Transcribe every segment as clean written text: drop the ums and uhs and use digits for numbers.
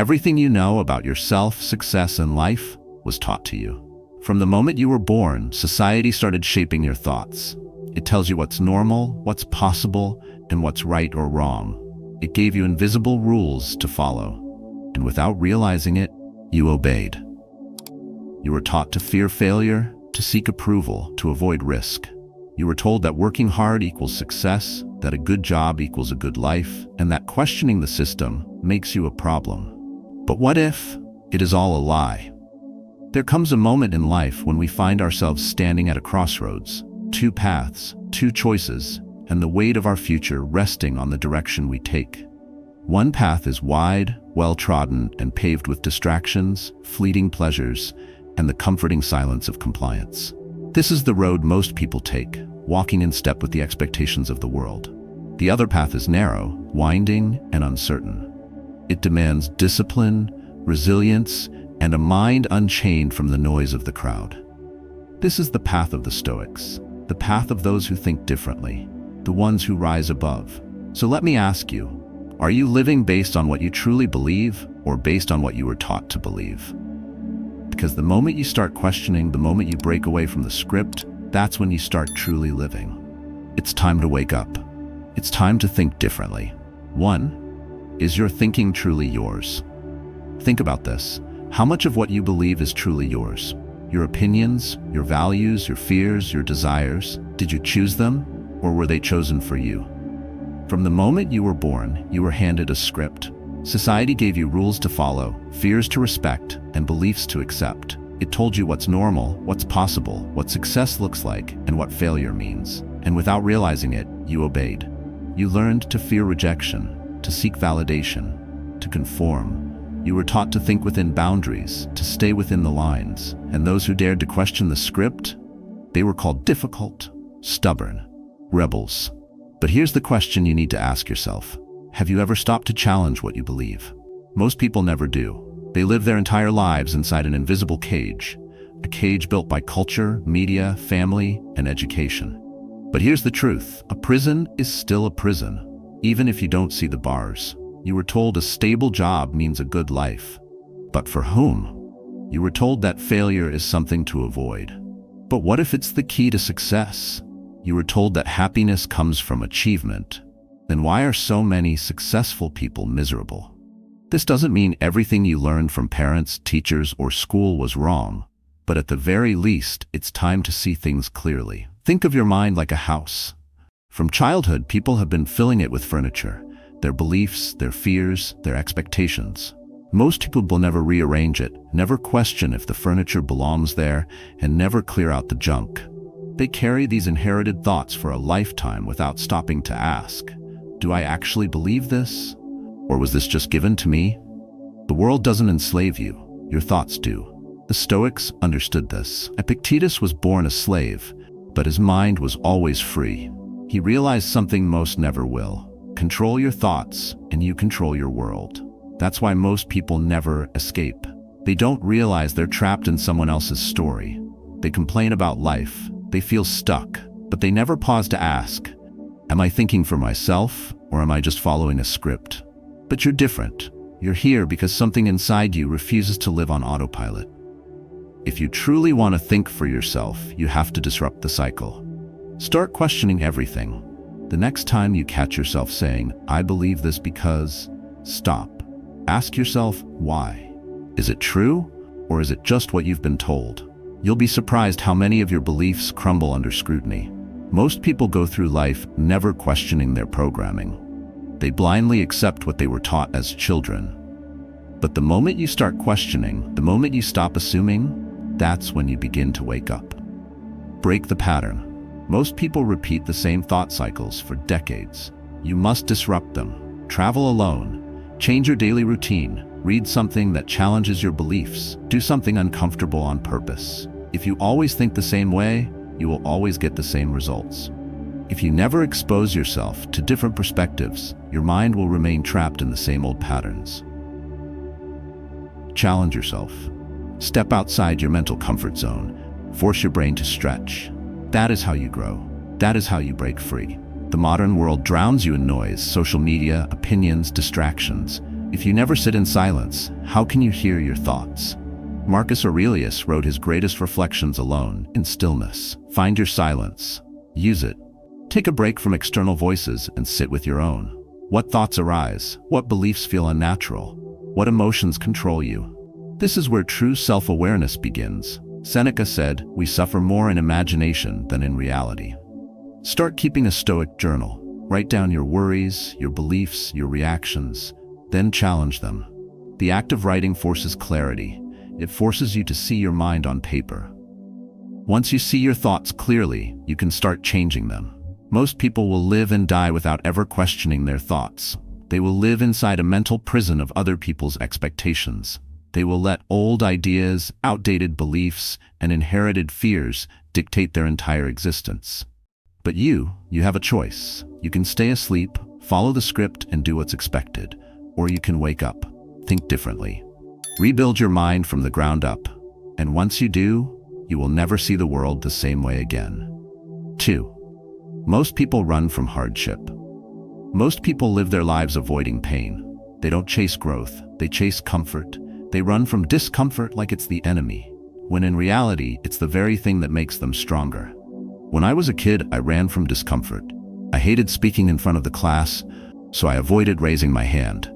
Everything you know about yourself, success, and life was taught to you. From the moment you were born, society started shaping your thoughts. It tells you what's normal, what's possible, and what's right or wrong. It gave you invisible rules to follow, and without realizing it, you obeyed. You were taught to fear failure, to seek approval, to avoid risk. You were told that working hard equals success, that a good job equals a good life, and that questioning the system makes you a problem. But what if it is all a lie? There comes a moment in life when we find ourselves standing at a crossroads, two paths, two choices, and the weight of our future resting on the direction we take. One path is wide, well-trodden, and paved with distractions, fleeting pleasures, and the comforting silence of compliance. This is the road most people take, walking in step with the expectations of the world. The other path is narrow, winding, and uncertain. It demands discipline, resilience, and a mind unchained from the noise of the crowd. This is the path of the Stoics, the path of those who think differently, the ones who rise above. So let me ask you, are you living based on what you truly believe or based on what you were taught to believe? Because the moment you start questioning, the moment you break away from the script, that's when you start truly living. It's time to wake up. It's time to think differently. 1. Is your thinking truly yours? Think about this. How much of what you believe is truly yours? Your opinions, your values, your fears, your desires, did you choose them, or were they chosen for you? From the moment you were born, you were handed a script. Society gave you rules to follow, fears to respect, and beliefs to accept. It told you what's normal, what's possible, what success looks like, and what failure means. And without realizing it, you obeyed. You learned to fear rejection, to seek validation, to conform. You were taught to think within boundaries, to stay within the lines. And those who dared to question the script, they were called difficult, stubborn, rebels. But here's the question you need to ask yourself. Have you ever stopped to challenge what you believe? Most people never do. They live their entire lives inside an invisible cage, a cage built by culture, media, family, and education. But here's the truth. A prison is still a prison, even if you don't see the bars. You were told a stable job means a good life. But for whom? You were told that failure is something to avoid. But what if it's the key to success? You were told that happiness comes from achievement. Then why are so many successful people miserable? This doesn't mean everything you learned from parents, teachers, or school was wrong, but at the very least, it's time to see things clearly. Think of your mind like a house. From childhood, people have been filling it with furniture, their beliefs, their fears, their expectations. Most people will never rearrange it, never question if the furniture belongs there, and never clear out the junk. They carry these inherited thoughts for a lifetime without stopping to ask, do I actually believe this? Or was this just given to me? The world doesn't enslave you, your thoughts do. The Stoics understood this. Epictetus was born a slave, but his mind was always free. He realized something most never will. Control your thoughts, and you control your world. That's why most people never escape. They don't realize they're trapped in someone else's story. They complain about life. They feel stuck, but they never pause to ask, am I thinking for myself, or am I just following a script? But you're different. You're here because something inside you refuses to live on autopilot. If you truly want to think for yourself, you have to disrupt the cycle. Start questioning everything. The next time you catch yourself saying, I believe this because, stop. Ask yourself, why? Is it true, or is it just what you've been told? You'll be surprised how many of your beliefs crumble under scrutiny. Most people go through life never questioning their programming. They blindly accept what they were taught as children. But the moment you start questioning, the moment you stop assuming, that's when you begin to wake up. Break the pattern. Most people repeat the same thought cycles for decades. You must disrupt them. Travel alone. Change your daily routine. Read something that challenges your beliefs. Do something uncomfortable on purpose. If you always think the same way, you will always get the same results. If you never expose yourself to different perspectives, your mind will remain trapped in the same old patterns. Challenge yourself. Step outside your mental comfort zone. Force your brain to stretch. That is how you grow. That is how you break free. The modern world drowns you in noise, social media, opinions, distractions. If you never sit in silence, how can you hear your thoughts? Marcus Aurelius wrote his greatest reflections alone, in stillness. Find your silence. Use it. Take a break from external voices and sit with your own. What thoughts arise? What beliefs feel unnatural? What emotions control you? This is where true self-awareness begins. Seneca said, "We suffer more in imagination than in reality." Start keeping a Stoic journal. Write down your worries, your beliefs, your reactions, then challenge them. The act of writing forces clarity. It forces you to see your mind on paper. Once you see your thoughts clearly, you can start changing them. Most people will live and die without ever questioning their thoughts. They will live inside a mental prison of other people's expectations. They will let old ideas, outdated beliefs, and inherited fears dictate their entire existence. But you have a choice. You can stay asleep, follow the script, and do what's expected. Or you can wake up, think differently. Rebuild your mind from the ground up. And once you do, you will never see the world the same way again. 2. Most people run from hardship. Most people live their lives avoiding pain. They don't chase growth, they chase comfort. They run from discomfort like it's the enemy, when in reality, it's the very thing that makes them stronger. When I was a kid, I ran from discomfort. I hated speaking in front of the class, so I avoided raising my hand.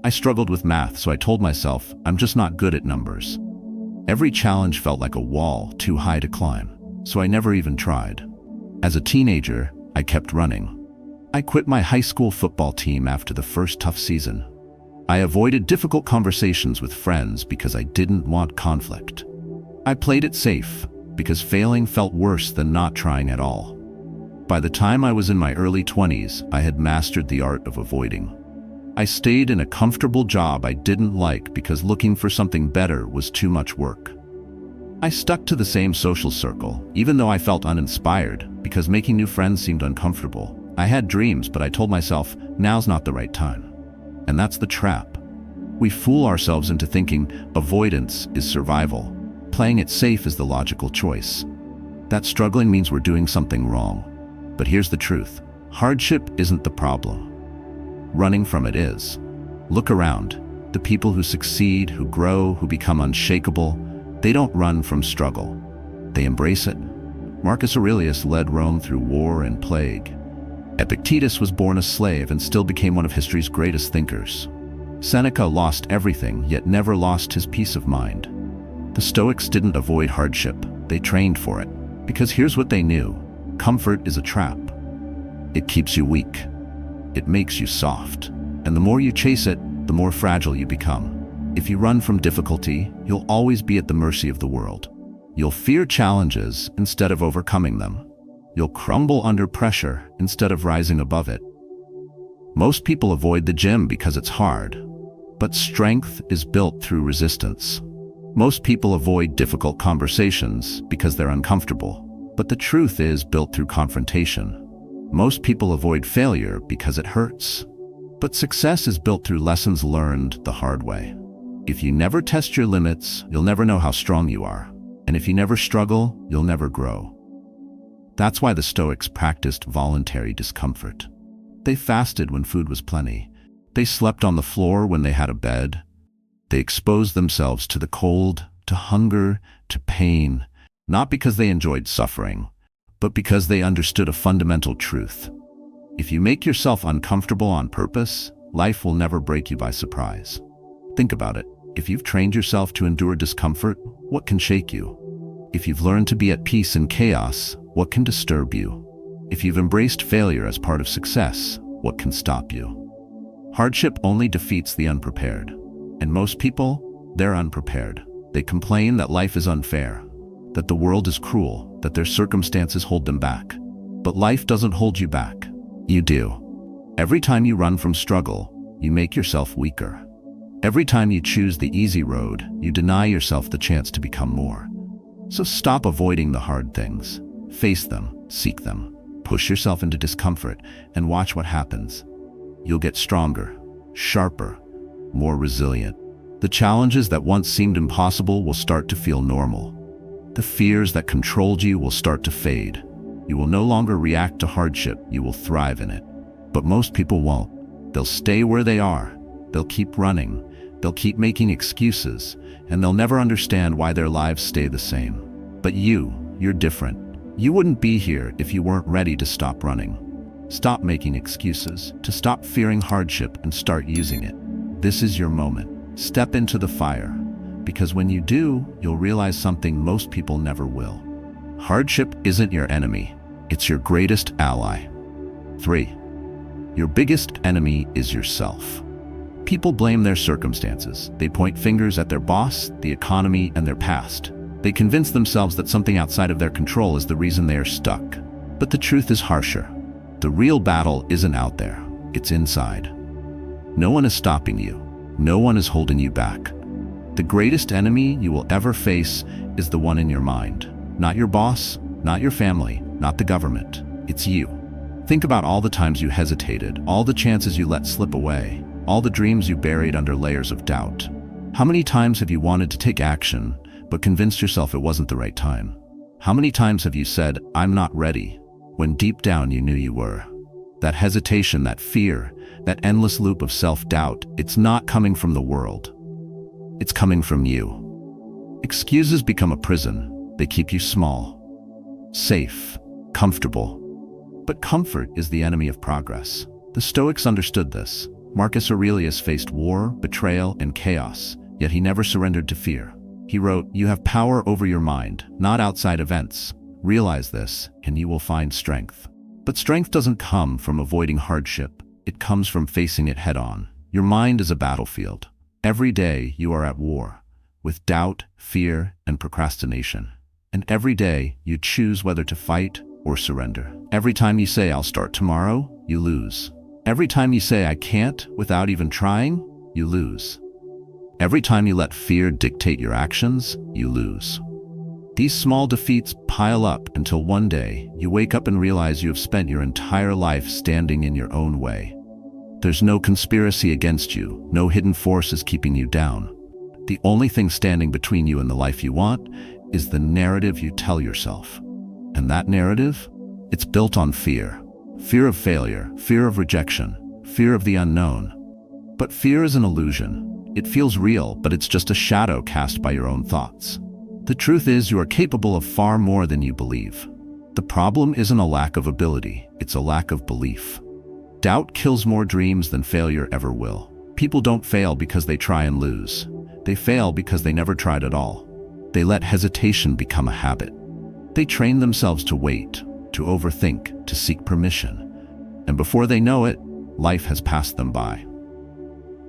I struggled with math, so I told myself, I'm just not good at numbers. Every challenge felt like a wall too high to climb, so I never even tried. As a teenager, I kept running. I quit my high school football team after the first tough season. I avoided difficult conversations with friends because I didn't want conflict. I played it safe because failing felt worse than not trying at all. By the time I was in my early 20s, I had mastered the art of avoiding. I stayed in a comfortable job I didn't like because looking for something better was too much work. I stuck to the same social circle, even though I felt uninspired, because making new friends seemed uncomfortable. I had dreams, but I told myself, now's not the right time. And that's the trap. We fool ourselves into thinking avoidance is survival. Playing it safe is the logical choice. That struggling means we're doing something wrong. But here's the truth. Hardship isn't the problem. Running from it is. Look around. The people who succeed, who grow, who become unshakable, they don't run from struggle. They embrace it. Marcus Aurelius led Rome through war and plague. Epictetus was born a slave and still became one of history's greatest thinkers. Seneca lost everything, yet never lost his peace of mind. The Stoics didn't avoid hardship. They trained for it. Because here's what they knew. Comfort is a trap. It keeps you weak. It makes you soft. And the more you chase it, the more fragile you become. If you run from difficulty, you'll always be at the mercy of the world. You'll fear challenges instead of overcoming them. You'll crumble under pressure instead of rising above it. Most people avoid the gym because it's hard. But strength is built through resistance. Most people avoid difficult conversations because they're uncomfortable. But the truth is built through confrontation. Most people avoid failure because it hurts. But success is built through lessons learned the hard way. If you never test your limits, you'll never know how strong you are. And if you never struggle, you'll never grow. That's why the Stoics practiced voluntary discomfort. They fasted when food was plenty. They slept on the floor when they had a bed. They exposed themselves to the cold, to hunger, to pain, not because they enjoyed suffering, but because they understood a fundamental truth. If you make yourself uncomfortable on purpose, life will never break you by surprise. Think about it. If you've trained yourself to endure discomfort, what can shake you? If you've learned to be at peace in chaos, what can disturb you? If you've embraced failure as part of success, what can stop you? Hardship only defeats the unprepared. And most people, they're unprepared. They complain that life is unfair, that the world is cruel, that their circumstances hold them back. But life doesn't hold you back. You do. Every time you run from struggle, you make yourself weaker. Every time you choose the easy road, you deny yourself the chance to become more. So stop avoiding the hard things. Face them, seek them, push yourself into discomfort, and watch what happens. You'll get stronger, sharper, more resilient. The challenges that once seemed impossible will start to feel normal. The fears that controlled you will start to fade. You will no longer react to hardship, you will thrive in it. But most people won't. They'll stay where they are. They'll keep running, they'll keep making excuses, and they'll never understand why their lives stay the same. But you're different. You wouldn't be here if you weren't ready to stop running. Stop making excuses, to stop fearing hardship and start using it. This is your moment. Step into the fire, because when you do, you'll realize something most people never will. Hardship isn't your enemy, it's your greatest ally. 3. Your biggest enemy is yourself. People blame their circumstances. They point fingers at their boss, the economy, and their past. They convince themselves that something outside of their control is the reason they are stuck. But the truth is harsher. The real battle isn't out there, it's inside. No one is stopping you. No one is holding you back. The greatest enemy you will ever face is the one in your mind. Not your boss, not your family, not the government. It's you. Think about all the times you hesitated, all the chances you let slip away, all the dreams you buried under layers of doubt. How many times have you wanted to take action, but convinced yourself it wasn't the right time? How many times have you said, "I'm not ready," when deep down you knew you were? That hesitation, that fear, that endless loop of self-doubt, it's not coming from the world. It's coming from you. Excuses become a prison. They keep you small, safe, comfortable. But comfort is the enemy of progress. The Stoics understood this. Marcus Aurelius faced war, betrayal, and chaos, yet he never surrendered to fear. He wrote, "You have power over your mind, not outside events. Realize this, and you will find strength." But strength doesn't come from avoiding hardship. It comes from facing it head-on. Your mind is a battlefield. Every day you are at war, with doubt, fear, and procrastination. And every day you choose whether to fight or surrender. Every time you say, "I'll start tomorrow," you lose. Every time you say, "I can't," without even trying, you lose. Every time you let fear dictate your actions, you lose. These small defeats pile up until one day you wake up and realize you have spent your entire life standing in your own way. There's no conspiracy against you, no hidden force is keeping you down. The only thing standing between you and the life you want is the narrative you tell yourself. And that narrative? It's built on fear. Fear of failure, fear of rejection, fear of the unknown. But fear is an illusion. It feels real, but it's just a shadow cast by your own thoughts. The truth is, you are capable of far more than you believe. The problem isn't a lack of ability, it's a lack of belief. Doubt kills more dreams than failure ever will. People don't fail because they try and lose. They fail because they never tried at all. They let hesitation become a habit. They train themselves to wait, to overthink, to seek permission. And before they know it, life has passed them by.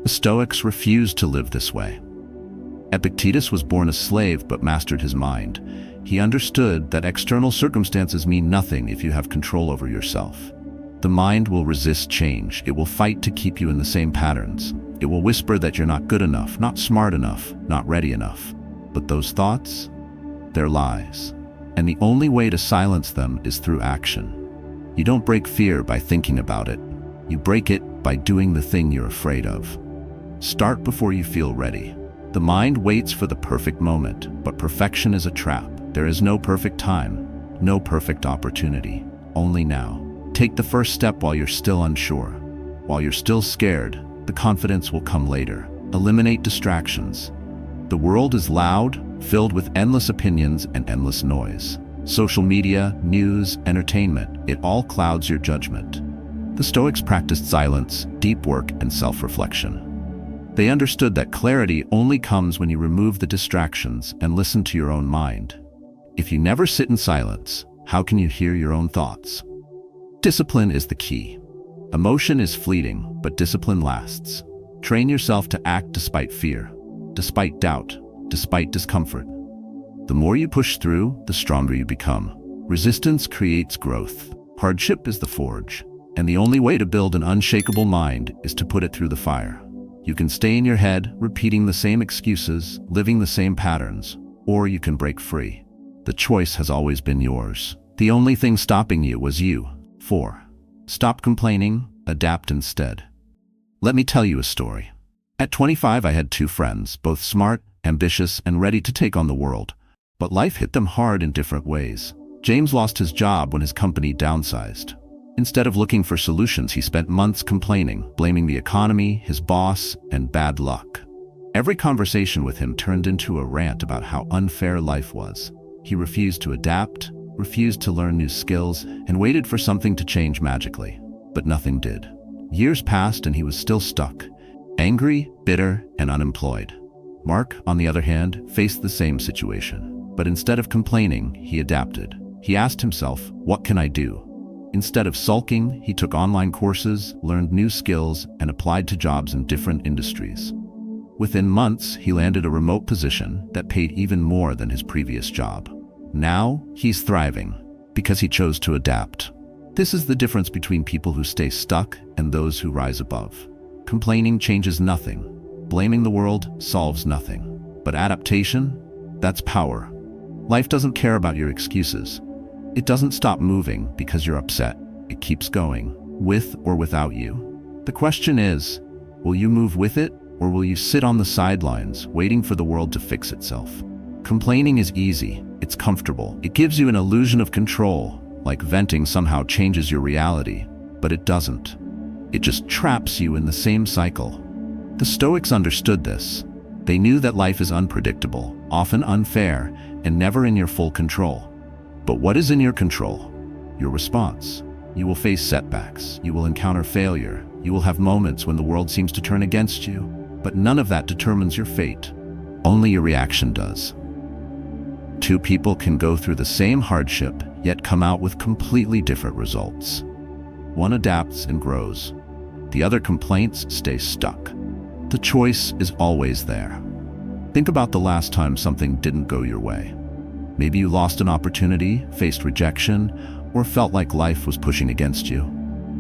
The Stoics refused to live this way. Epictetus was born a slave but mastered his mind. He understood that external circumstances mean nothing if you have control over yourself. The mind will resist change. It will fight to keep you in the same patterns. It will whisper that you're not good enough, not smart enough, not ready enough. But those thoughts, they're lies. And the only way to silence them is through action. You don't break fear by thinking about it. You break it by doing the thing you're afraid of. Start before you feel ready. The mind waits for the perfect moment, but perfection is a trap. There is no perfect time, no perfect opportunity, only now. Take the first step while you're still unsure. While you're still scared, the confidence will come later. Eliminate distractions. The world is loud, filled with endless opinions and endless noise. Social media, news, entertainment, it all clouds your judgment. The Stoics practiced silence, deep work, and self-reflection. They understood that clarity only comes when you remove the distractions and listen to your own mind. If you never sit in silence, how can you hear your own thoughts? Discipline is the key. Emotion is fleeting, but discipline lasts. Train yourself to act despite fear, despite doubt, despite discomfort. The more you push through, the stronger you become. Resistance creates growth. Hardship is the forge. And the only way to build an unshakable mind is to put it through the fire. You can stay in your head, repeating the same excuses, living the same patterns, or you can break free. The choice has always been yours. The only thing stopping you was you. 4. Stop complaining, adapt instead. Let me tell you a story. At 25, I had 2 friends, both smart, ambitious, and ready to take on the world. But life hit them hard in different ways. James lost his job when his company downsized. Instead of looking for solutions, he spent months complaining, blaming the economy, his boss, and bad luck. Every conversation with him turned into a rant about how unfair life was. He refused to adapt, refused to learn new skills, and waited for something to change magically. But nothing did. Years passed and he was still stuck, angry, bitter, and unemployed. Mark, on the other hand, faced the same situation. But instead of complaining, he adapted. He asked himself, "What can I do?" Instead of sulking, he took online courses, learned new skills, and applied to jobs in different industries. Within months, he landed a remote position that paid even more than his previous job. Now, he's thriving because he chose to adapt. This is the difference between people who stay stuck and those who rise above. Complaining changes nothing. Blaming the world solves nothing. But adaptation, that's power. Life doesn't care about your excuses. It doesn't stop moving because you're upset. It keeps going, with or without you. The question is, will you move with it, or will you sit on the sidelines, waiting for the world to fix itself? Complaining is easy. It's comfortable. It gives you an illusion of control, like venting somehow changes your reality, but it doesn't. It just traps you in the same cycle. The Stoics understood this. They knew that life is unpredictable, often unfair, and never in your full control. But what is in your control? Your response. You will face setbacks. You will encounter failure. You will have moments when the world seems to turn against you. But none of that determines your fate. Only your reaction does. Two people can go through the same hardship, yet come out with completely different results. One adapts and grows. The other complains, stays stuck. The choice is always there. Think about the last time something didn't go your way. Maybe you lost an opportunity, faced rejection, or felt like life was pushing against you.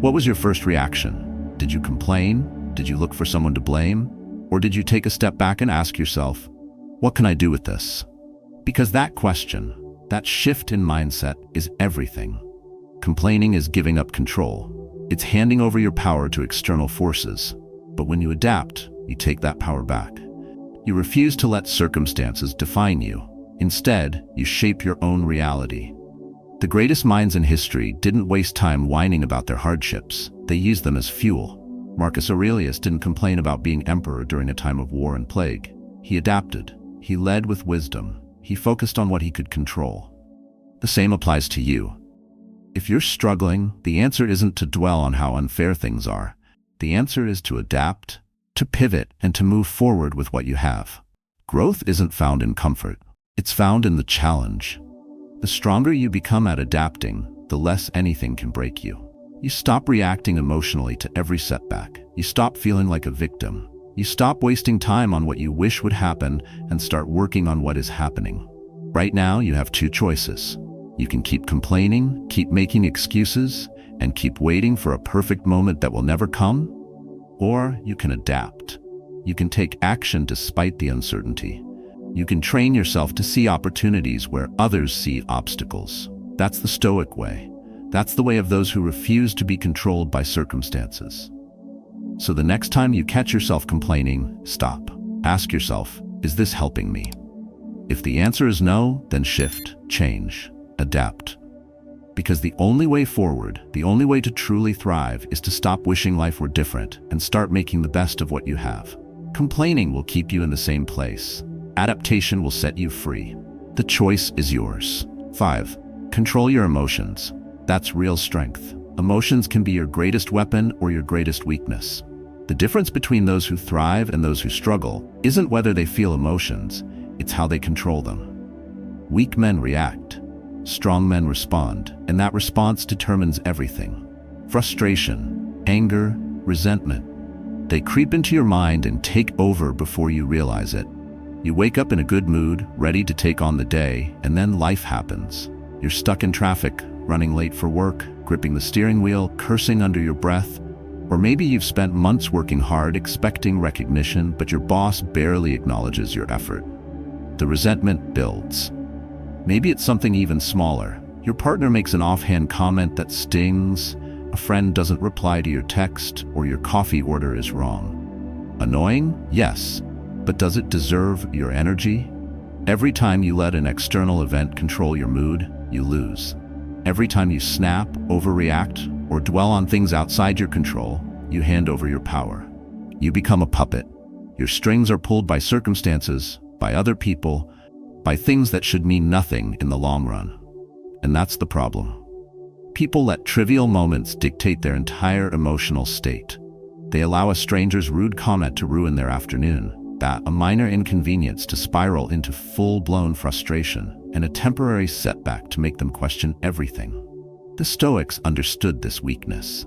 What was your first reaction? Did you complain? Did you look for someone to blame? Or did you take a step back and ask yourself, what can I do with this? Because that question, that shift in mindset, is everything. Complaining is giving up control. It's handing over your power to external forces. But when you adapt, you take that power back. You refuse to let circumstances define you. Instead, you shape your own reality. The greatest minds in history didn't waste time whining about their hardships. They used them as fuel. Marcus Aurelius didn't complain about being emperor during a time of war and plague. He adapted. He led with wisdom. He focused on what he could control. The same applies to you. If you're struggling, the answer isn't to dwell on how unfair things are. The answer is to adapt, to pivot, and to move forward with what you have. Growth isn't found in comfort. It's found in the challenge. The stronger you become at adapting, the less anything can break you. You stop reacting emotionally to every setback. You stop feeling like a victim. You stop wasting time on what you wish would happen and start working on what is happening. Right now, you have two choices. You can keep complaining, keep making excuses, and keep waiting for a perfect moment that will never come, or you can adapt. You can take action despite the uncertainty. You can train yourself to see opportunities where others see obstacles. That's the Stoic way. That's the way of those who refuse to be controlled by circumstances. So the next time you catch yourself complaining, stop. Ask yourself, is this helping me? If the answer is no, then shift, change, adapt. Because the only way forward, the only way to truly thrive, is to stop wishing life were different and start making the best of what you have. Complaining will keep you in the same place. Adaptation will set you free. The choice is yours. 5. Control your emotions. That's real strength. Emotions can be your greatest weapon or your greatest weakness. The difference between those who thrive and those who struggle isn't whether they feel emotions, it's how they control them. Weak men react. Strong men respond, and that response determines everything. Frustration, anger, resentment. They creep into your mind and take over before you realize it. You wake up in a good mood, ready to take on the day, and then life happens. You're stuck in traffic, running late for work, gripping the steering wheel, cursing under your breath. Or maybe you've spent months working hard, expecting recognition, but your boss barely acknowledges your effort. The resentment builds. Maybe it's something even smaller. Your partner makes an offhand comment that stings, a friend doesn't reply to your text, or your coffee order is wrong. Annoying? Yes. But does it deserve your energy? Every time you let an external event control your mood, you lose. Every time you snap, overreact, or dwell on things outside your control, you hand over your power. You become a puppet. Your strings are pulled by circumstances, by other people, by things that should mean nothing in the long run. And that's the problem. People let trivial moments dictate their entire emotional state. They allow a stranger's rude comment to ruin their afternoon, a minor inconvenience to spiral into full-blown frustration, and a temporary setback to make them question everything. The Stoics understood this weakness.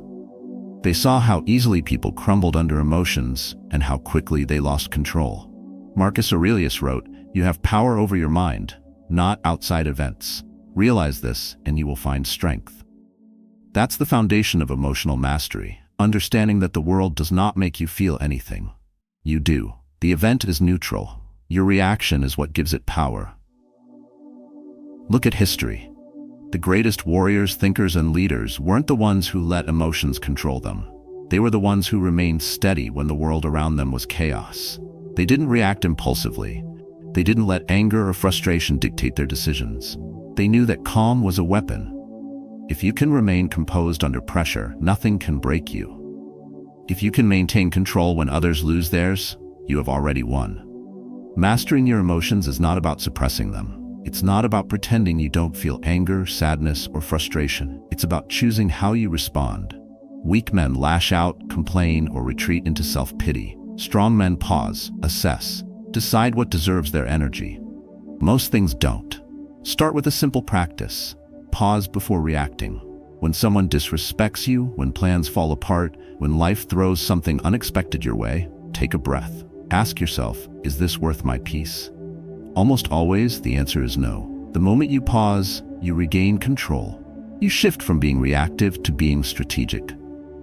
They saw how easily people crumbled under emotions and how quickly they lost control. Marcus Aurelius wrote, "You have power over your mind, not outside events. Realize this and you will find strength." That's the foundation of emotional mastery, understanding that the world does not make you feel anything. You do. The event is neutral. Your reaction is what gives it power. Look at history. The greatest warriors, thinkers, and leaders weren't the ones who let emotions control them. They were the ones who remained steady when the world around them was chaos. They didn't react impulsively. They didn't let anger or frustration dictate their decisions. They knew that calm was a weapon. If you can remain composed under pressure, nothing can break you. If you can maintain control when others lose theirs, you have already won. Mastering your emotions is not about suppressing them. It's not about pretending you don't feel anger, sadness, or frustration. It's about choosing how you respond. Weak men lash out, complain, or retreat into self-pity. Strong men pause, assess, decide what deserves their energy. Most things don't. Start with a simple practice. Pause before reacting. When someone disrespects you, when plans fall apart, when life throws something unexpected your way, take a breath. Ask yourself, is this worth my peace? Almost always, the answer is no. The moment you pause, you regain control. You shift from being reactive to being strategic.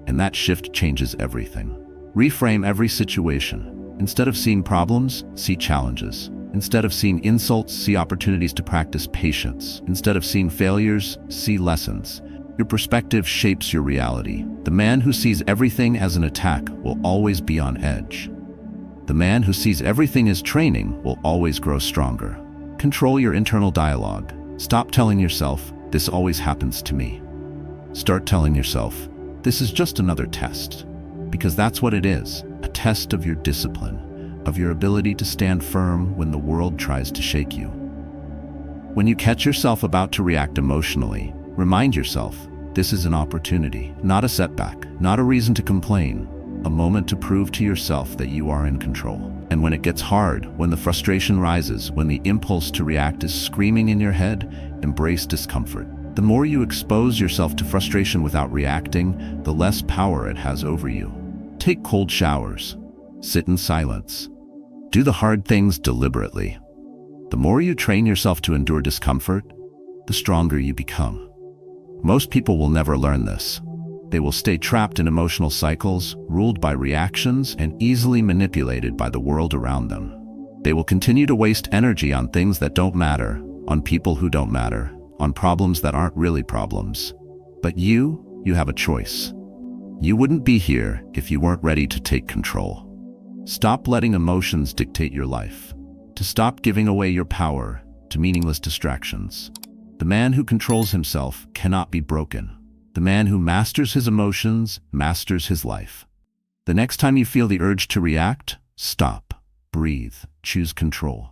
And that shift changes everything. Reframe every situation. Instead of seeing problems, see challenges. Instead of seeing insults, see opportunities to practice patience. Instead of seeing failures, see lessons. Your perspective shapes your reality. The man who sees everything as an attack will always be on edge. The man who sees everything as training will always grow stronger. Control your internal dialogue. Stop telling yourself, "This always happens to me." Start telling yourself, "This is just another test." Because that's what it is, a test of your discipline, of your ability to stand firm when the world tries to shake you. When you catch yourself about to react emotionally, remind yourself, this is an opportunity, not a setback, not a reason to complain. A moment to prove to yourself that you are in control. And when it gets hard, when the frustration rises, when the impulse to react is screaming in your head, embrace discomfort. The more you expose yourself to frustration without reacting, the less power it has over you. Take cold showers. Sit in silence. Do the hard things deliberately. The more you train yourself to endure discomfort, the stronger you become. Most people will never learn this. They will stay trapped in emotional cycles, ruled by reactions, and easily manipulated by the world around them. They will continue to waste energy on things that don't matter, on people who don't matter, on problems that aren't really problems. But you have a choice. You wouldn't be here if you weren't ready to take control. Stop letting emotions dictate your life. To stop giving away your power to meaningless distractions. The man who controls himself cannot be broken. The man who masters his emotions masters his life. The next time you feel the urge to react, stop, breathe, choose control.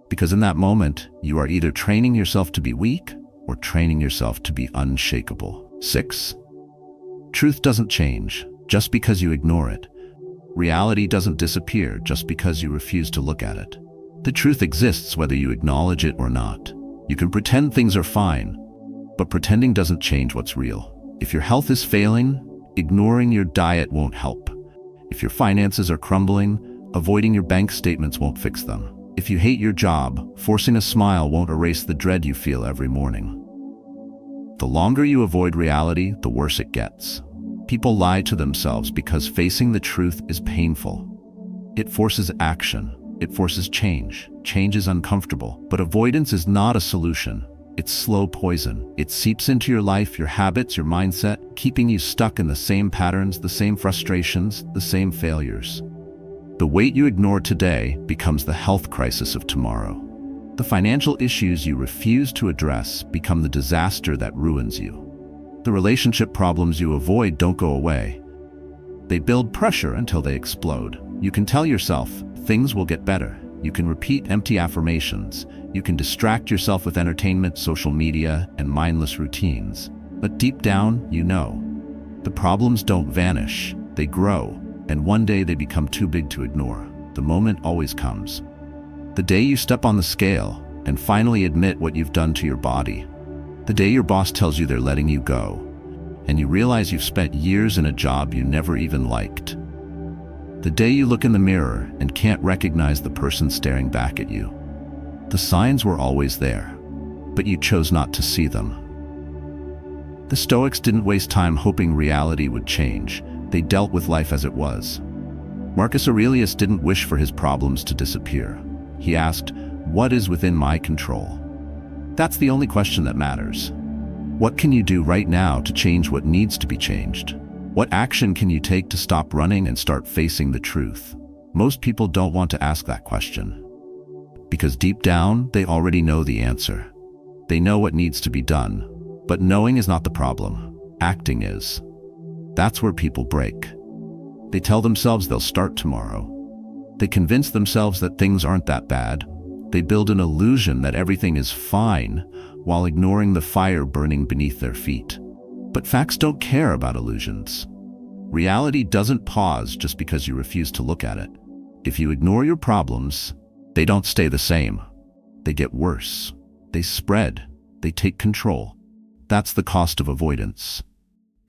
Because in that moment, you are either training yourself to be weak or training yourself to be unshakable. 6. Truth doesn't change just because you ignore it. Reality doesn't disappear just because you refuse to look at it. The truth exists whether you acknowledge it or not. You can pretend things are fine, but pretending doesn't change what's real. If your health is failing, ignoring your diet won't help. If your finances are crumbling, avoiding your bank statements won't fix them. If you hate your job, forcing a smile won't erase the dread you feel every morning. The longer you avoid reality, the worse it gets. People lie to themselves because facing the truth is painful. It forces action. It forces change. Change is uncomfortable, but avoidance is not a solution. It's slow poison. It seeps into your life, your habits, your mindset, keeping you stuck in the same patterns, the same frustrations, the same failures. The weight you ignore today becomes the health crisis of tomorrow. The financial issues you refuse to address become the disaster that ruins you. The relationship problems you avoid don't go away. They build pressure until they explode. You can tell yourself, things will get better. You can repeat empty affirmations. You can distract yourself with entertainment, social media, and mindless routines. But deep down, you know. The problems don't vanish. They grow, and one day they become too big to ignore. The moment always comes. The day you step on the scale and finally admit what you've done to your body. The day your boss tells you they're letting you go, and you realize you've spent years in a job you never even liked. The day you look in the mirror and can't recognize the person staring back at you. The signs were always there, but you chose not to see them. The Stoics didn't waste time hoping reality would change. They dealt with life as it was. Marcus Aurelius didn't wish for his problems to disappear. He asked, "What is within my control?" That's the only question that matters. What can you do right now to change what needs to be changed? What action can you take to stop running and start facing the truth? Most people don't want to ask that question, because deep down, they already know the answer. They know what needs to be done, but knowing is not the problem. Acting is. That's where people break. They tell themselves they'll start tomorrow. They convince themselves that things aren't that bad. They build an illusion that everything is fine while ignoring the fire burning beneath their feet. But facts don't care about illusions. Reality doesn't pause just because you refuse to look at it. If you ignore your problems, they don't stay the same. They get worse. They spread. They take control. That's the cost of avoidance.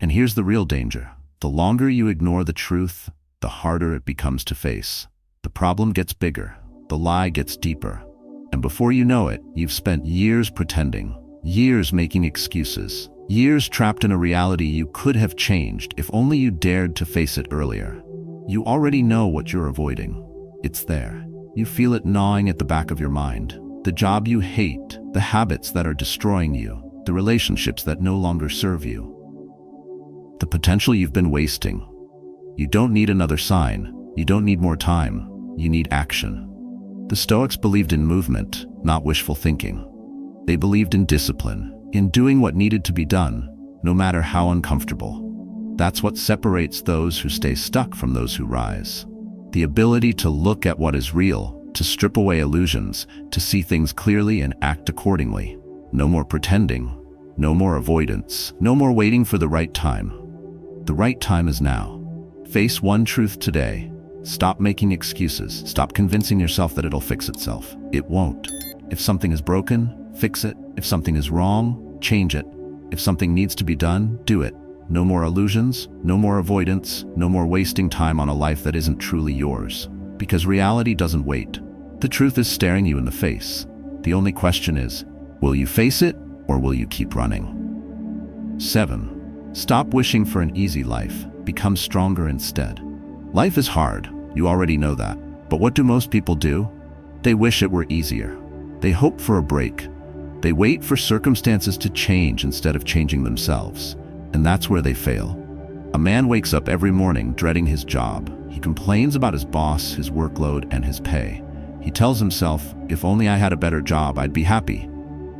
And here's the real danger. The longer you ignore the truth, the harder it becomes to face. The problem gets bigger. The lie gets deeper. And before you know it, you've spent years pretending, years making excuses, years trapped in a reality you could have changed if only you dared to face it earlier. You already know what you're avoiding. It's there. You feel it gnawing at the back of your mind. The job you hate, the habits that are destroying you, the relationships that no longer serve you. The potential you've been wasting. You don't need another sign. You don't need more time. You need action. The Stoics believed in movement, not wishful thinking. They believed in discipline, in doing what needed to be done, no matter how uncomfortable. That's what separates those who stay stuck from those who rise. The ability to look at what is real, to strip away illusions, to see things clearly and act accordingly. No more pretending, no more avoidance, no more waiting for the right time. The right time is now. Face one truth today. Stop making excuses. Stop convincing yourself that it'll fix itself. It won't. If something is broken, fix it. If something is wrong, change it. If something needs to be done, do it. No more illusions, no more avoidance, no more wasting time on a life that isn't truly yours. Because reality doesn't wait. The truth is staring you in the face. The only question is, will you face it or will you keep running? 7. Stop wishing for an easy life. Become stronger instead. Life is hard. You already know that. But what do most people do? They wish it were easier. They hope for a break. They wait for circumstances to change instead of changing themselves. And that's where they fail. A man wakes up every morning dreading his job. He complains about his boss, his workload, and his pay. He tells himself, if only I had a better job, I'd be happy.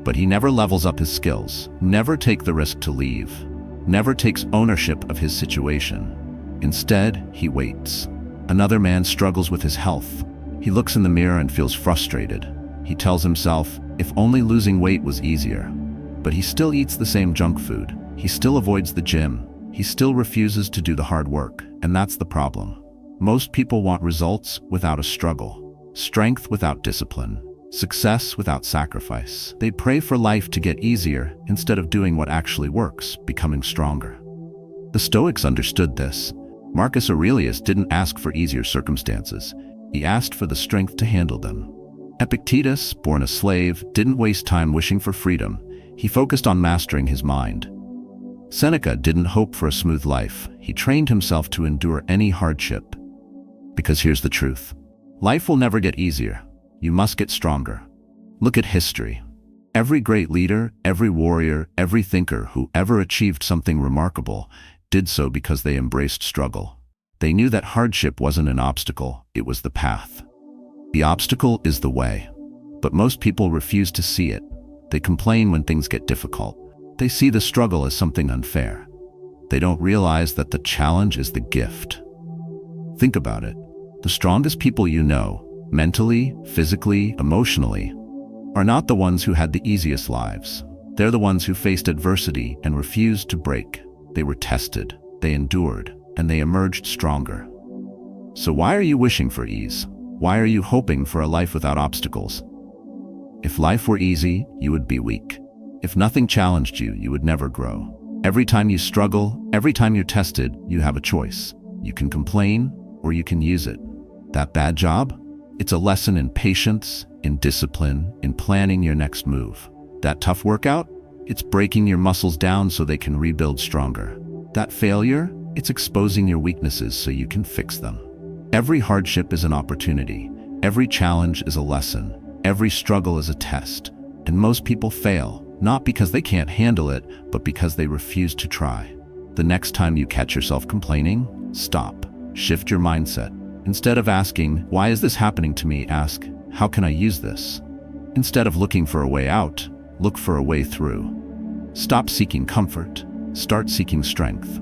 But he never levels up his skills, never takes the risk to leave, never takes ownership of his situation. Instead, he waits. Another man struggles with his health. He looks in the mirror and feels frustrated. He tells himself, if only losing weight was easier. But he still eats the same junk food. He still avoids the gym. He still refuses to do the hard work. And that's the problem. Most people want results without a struggle, strength without discipline, success without sacrifice. They pray for life to get easier instead of doing what actually works, becoming stronger. The Stoics understood this. Marcus Aurelius didn't ask for easier circumstances. He asked for the strength to handle them. Epictetus, born a slave, didn't waste time wishing for freedom. He focused on mastering his mind. Seneca didn't hope for a smooth life. He trained himself to endure any hardship. Because here's the truth. Life will never get easier. You must get stronger. Look at history. Every great leader, every warrior, every thinker who ever achieved something remarkable did so because they embraced struggle. They knew that hardship wasn't an obstacle, it was the path. The obstacle is the way. But most people refuse to see it. They complain when things get difficult. They see the struggle as something unfair. They don't realize that the challenge is the gift. Think about it. The strongest people you know, mentally, physically, emotionally, are not the ones who had the easiest lives. They're the ones who faced adversity and refused to break. They were tested, they endured, and they emerged stronger. So why are you wishing for ease? Why are you hoping for a life without obstacles? If life were easy, you would be weak. If nothing challenged you, you would never grow. Every time you struggle, every time you're tested, you have a choice. You can complain, or you can use it. That bad job? It's a lesson in patience, in discipline, in planning your next move. That tough workout? It's breaking your muscles down so they can rebuild stronger. That failure? It's exposing your weaknesses so you can fix them. Every hardship is an opportunity. Every challenge is a lesson. Every struggle is a test. And most people fail, not because they can't handle it, but because they refuse to try. The next time you catch yourself complaining, stop. Shift your mindset. Instead of asking, "Why is this happening to me?" ask, "How can I use this?" Instead of looking for a way out, look for a way through. Stop seeking comfort. Start seeking strength.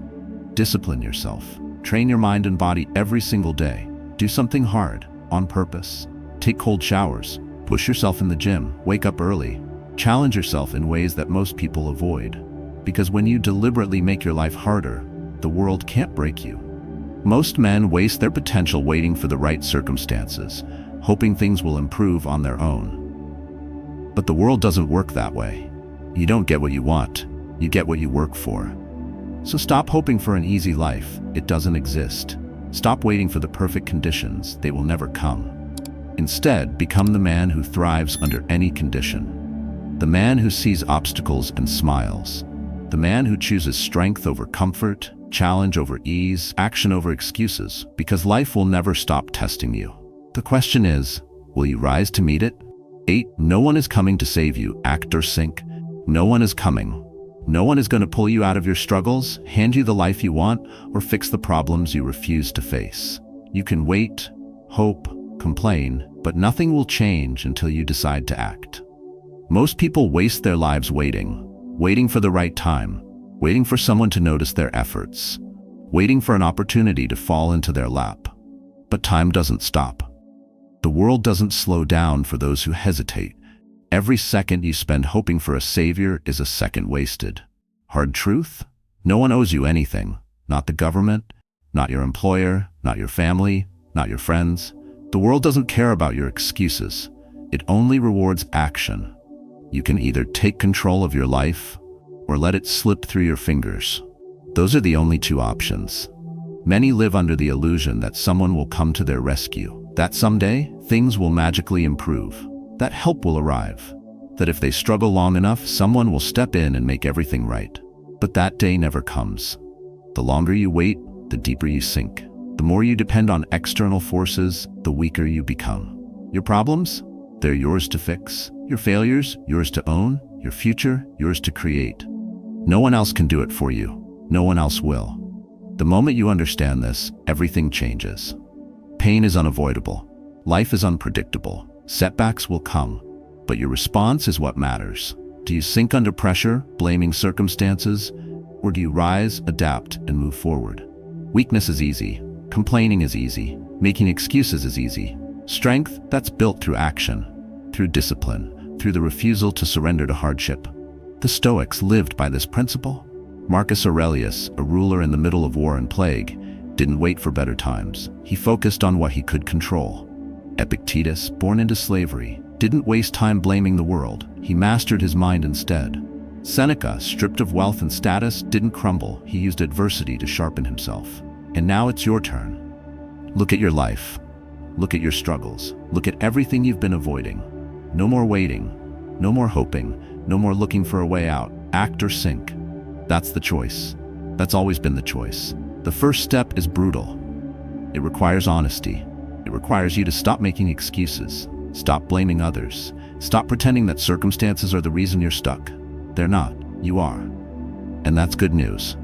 Discipline yourself. Train your mind and body every single day. Do something hard, on purpose. Take cold showers. Push yourself in the gym. Wake up early. Challenge yourself in ways that most people avoid. Because when you deliberately make your life harder, the world can't break you. Most men waste their potential waiting for the right circumstances, hoping things will improve on their own. But the world doesn't work that way. You don't get what you want, you get what you work for. So stop hoping for an easy life. It doesn't exist. Stop waiting for the perfect conditions. They will never come. Instead, become the man who thrives under any condition. The man who sees obstacles and smiles. The man who chooses strength over comfort, challenge over ease, action over excuses, because life will never stop testing you. The question is, will you rise to meet it? 8. No one is coming to save you, act or sink. No one is coming. No one is going to pull you out of your struggles, hand you the life you want, or fix the problems you refuse to face. You can wait, hope, complain, but nothing will change until you decide to act. Most people waste their lives waiting for the right time, waiting for someone to notice their efforts, waiting for an opportunity to fall into their lap. But time doesn't stop. The world doesn't slow down for those who hesitate. Every second you spend hoping for a savior is a second wasted. Hard truth? No one owes you anything. Not the government, not your employer, not your family, not your friends. The world doesn't care about your excuses. It only rewards action. You can either take control of your life or let it slip through your fingers. Those are the only two options. Many live under the illusion that someone will come to their rescue, that someday things will magically improve, that help will arrive, that if they struggle long enough, someone will step in and make everything right. But that day never comes. The longer you wait, the deeper you sink. The more you depend on external forces, the weaker you become. Your problems? They're yours to fix. Your failures? Yours to own. Your future? Yours to create. No one else can do it for you. No one else will. The moment you understand this, everything changes. Pain is unavoidable. Life is unpredictable. Setbacks will come. But your response is what matters. Do you sink under pressure, blaming circumstances? Or do you rise, adapt, and move forward? Weakness is easy. Complaining is easy. Making excuses is easy. Strength, that's built through action, through discipline, through the refusal to surrender to hardship. The Stoics lived by this principle. Marcus Aurelius, a ruler in the middle of war and plague, didn't wait for better times. He focused on what he could control. Epictetus, born into slavery, didn't waste time blaming the world. He mastered his mind instead. Seneca, stripped of wealth and status, didn't crumble. He used adversity to sharpen himself. And now it's your turn. Look at your life. Look at your struggles. Look at everything you've been avoiding. No more waiting. No more hoping. No more looking for a way out. Act or sink. That's the choice. That's always been the choice. The first step is brutal. It requires honesty. It requires you to stop making excuses. Stop blaming others. Stop pretending that circumstances are the reason you're stuck. They're not. You are. And that's good news.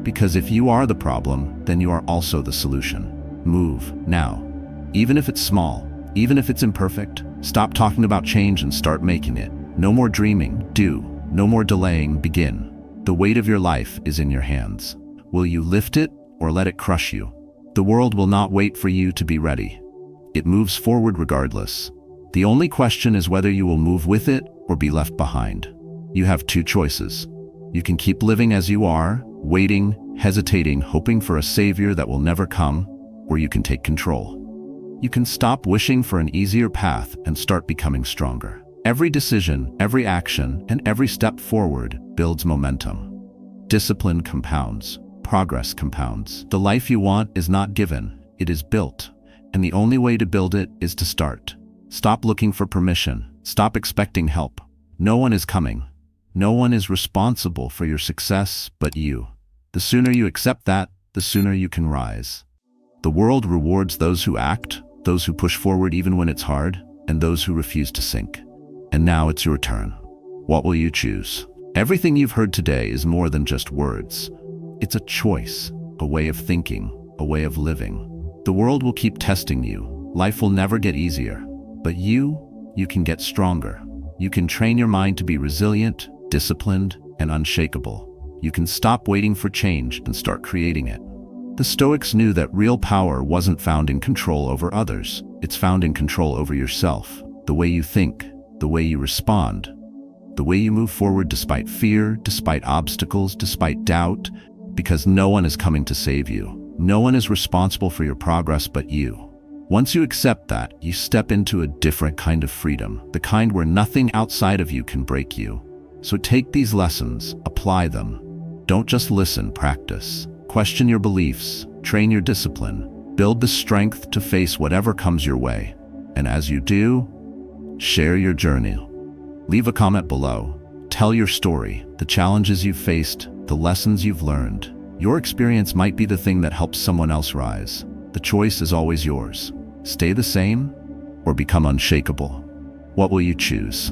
Because if you are the problem, then you are also the solution. Move now. Even if it's small, even if it's imperfect, stop talking about change and start making it. No more dreaming, do. No more delaying, begin. The weight of your life is in your hands. Will you lift it or let it crush you? The world will not wait for you to be ready. It moves forward regardless. The only question is whether you will move with it or be left behind. You have two choices. You can keep living as you are, waiting, hesitating, hoping for a savior that will never come, or you can take control. You can stop wishing for an easier path and start becoming stronger. Every decision, every action, and every step forward builds momentum. Discipline compounds. Progress compounds. The life you want is not given, it is built. And the only way to build it is to start. Stop looking for permission. Stop expecting help. No one is coming. No one is responsible for your success but you. The sooner you accept that, the sooner you can rise. The world rewards those who act, those who push forward even when it's hard, and those who refuse to sink. And now it's your turn. What will you choose? Everything you've heard today is more than just words. It's a choice, a way of thinking, a way of living. The world will keep testing you. Life will never get easier. But you can get stronger. You can train your mind to be resilient, disciplined, and unshakable. You can stop waiting for change and start creating it. The Stoics knew that real power wasn't found in control over others. It's found in control over yourself, the way you think, the way you respond, the way you move forward despite fear, despite obstacles, despite doubt, because no one is coming to save you. No one is responsible for your progress but you. Once you accept that, you step into a different kind of freedom, the kind where nothing outside of you can break you. So take these lessons, apply them. Don't just listen, practice. Question your beliefs, train your discipline, build the strength to face whatever comes your way. And as you do, share your journey. Leave a comment below. Tell your story, the challenges you've faced, the lessons you've learned. Your experience might be the thing that helps someone else rise. The choice is always yours. Stay the same or become unshakable. What will you choose?